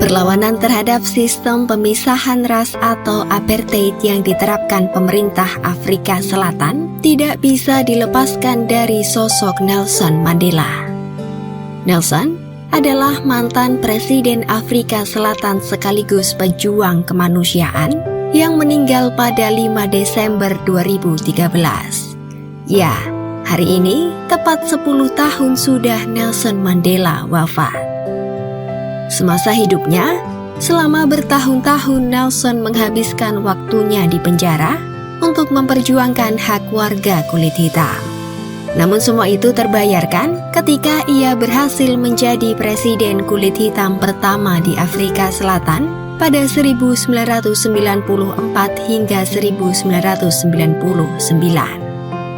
Perlawanan terhadap sistem pemisahan ras atau apartheid yang diterapkan pemerintah Afrika Selatan tidak bisa dilepaskan dari sosok Nelson Mandela. Nelson adalah mantan Presiden Afrika Selatan sekaligus pejuang kemanusiaan yang meninggal pada 5 Desember 2013. Ya, hari ini tepat 10 tahun sudah Nelson Mandela wafat. Semasa hidupnya, selama bertahun-tahun Nelson menghabiskan waktunya di penjara untuk memperjuangkan hak warga kulit hitam. Namun semua itu terbayarkan ketika ia berhasil menjadi presiden kulit hitam pertama di Afrika Selatan pada 1994 hingga 1999.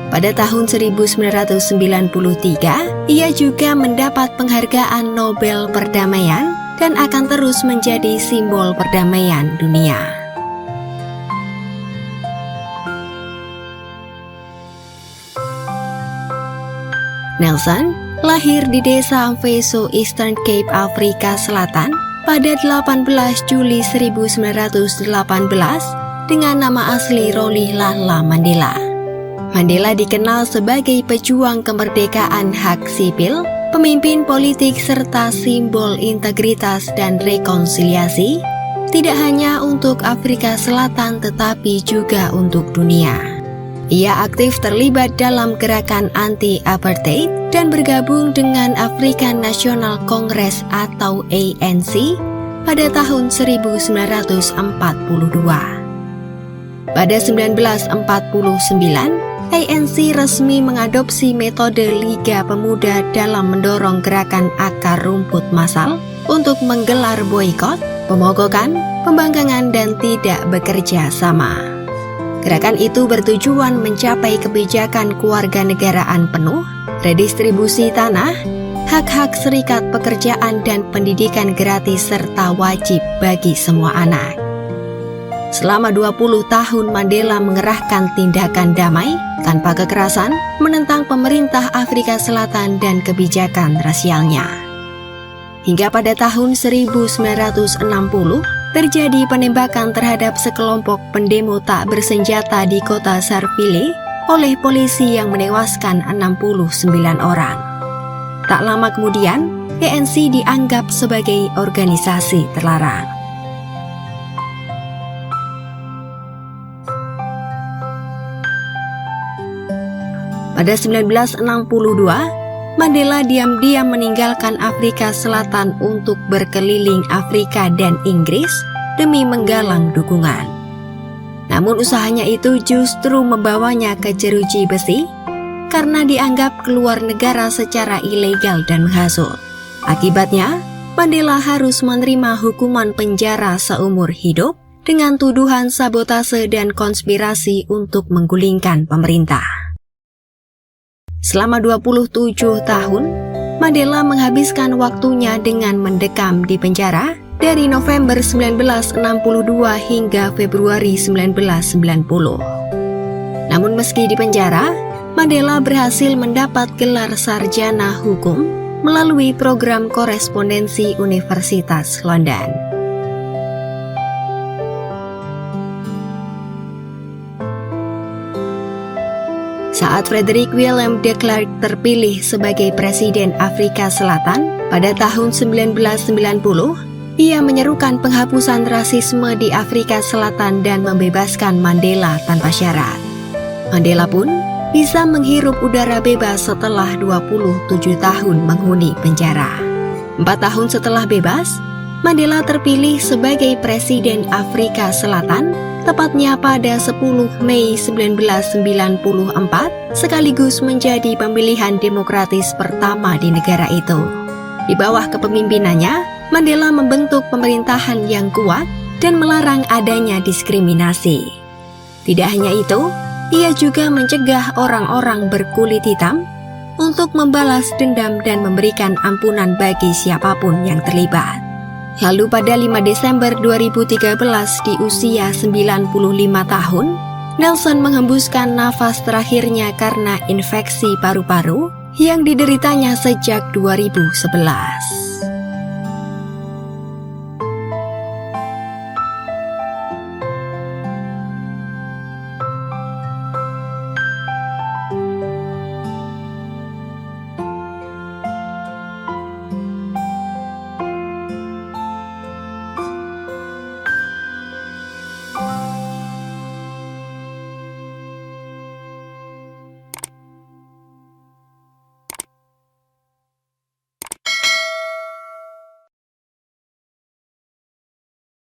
Pada tahun 1993, ia juga mendapat penghargaan Nobel Perdamaian dan akan terus menjadi simbol perdamaian dunia. Nelson lahir di desa Mveso, Eastern Cape, Afrika Selatan pada 18 Juli 1918 dengan nama asli Rolihlahla Mandela. Mandela dikenal sebagai pejuang kemerdekaan hak sipil, pemimpin politik serta simbol integritas dan rekonsiliasi, tidak hanya untuk Afrika Selatan tetapi juga untuk dunia. Ia aktif terlibat dalam gerakan anti-apartheid dan bergabung dengan African National Congress atau ANC pada tahun 1942. Pada 1949, ANC resmi mengadopsi metode Liga Pemuda dalam mendorong gerakan akar rumput massal untuk menggelar boikot, pemogokan, pembangkangan, dan tidak bekerja sama. Gerakan itu bertujuan mencapai kebijakan kewarganegaraan penuh, redistribusi tanah, hak-hak serikat pekerjaan, dan pendidikan gratis serta wajib bagi semua anak. Selama 20 tahun Mandela mengerahkan tindakan damai, tanpa kekerasan, menentang pemerintah Afrika Selatan dan kebijakan rasialnya. Hingga pada tahun 1960, terjadi penembakan terhadap sekelompok pendemo tak bersenjata di kota Sharpeville oleh polisi yang menewaskan 69 orang. Tak lama kemudian, ANC dianggap sebagai organisasi terlarang. Pada 1962, Mandela diam-diam meninggalkan Afrika Selatan untuk berkeliling Afrika dan Inggris demi menggalang dukungan. Namun usahanya itu justru membawanya ke jeruji besi karena dianggap keluar negara secara ilegal dan menghasut. Akibatnya, Mandela harus menerima hukuman penjara seumur hidup dengan tuduhan sabotase dan konspirasi untuk menggulingkan pemerintah. Selama 27 tahun, Mandela menghabiskan waktunya dengan mendekam di penjara dari November 1962 hingga Februari 1990. Namun meski di penjara, Mandela berhasil mendapat gelar sarjana hukum melalui program korespondensi Universitas London. Saat Frederick Willem de Klerk terpilih sebagai Presiden Afrika Selatan pada tahun 1990, ia menyerukan penghapusan rasisme di Afrika Selatan dan membebaskan Mandela tanpa syarat. Mandela pun bisa menghirup udara bebas setelah 27 tahun menghuni penjara. 4 tahun setelah bebas, Mandela terpilih sebagai Presiden Afrika Selatan tepatnya pada 10 Mei 1994, sekaligus menjadi pemilihan demokratis pertama di negara itu. Di bawah kepemimpinannya, Mandela membentuk pemerintahan yang kuat dan melarang adanya diskriminasi. Tidak hanya itu, ia juga mencegah orang-orang berkulit hitam untuk membalas dendam dan memberikan ampunan bagi siapapun yang terlibat. Lalu pada 5 Desember 2013 di usia 95 tahun, Nelson menghembuskan nafas terakhirnya karena infeksi paru-paru yang dideritanya sejak 2011.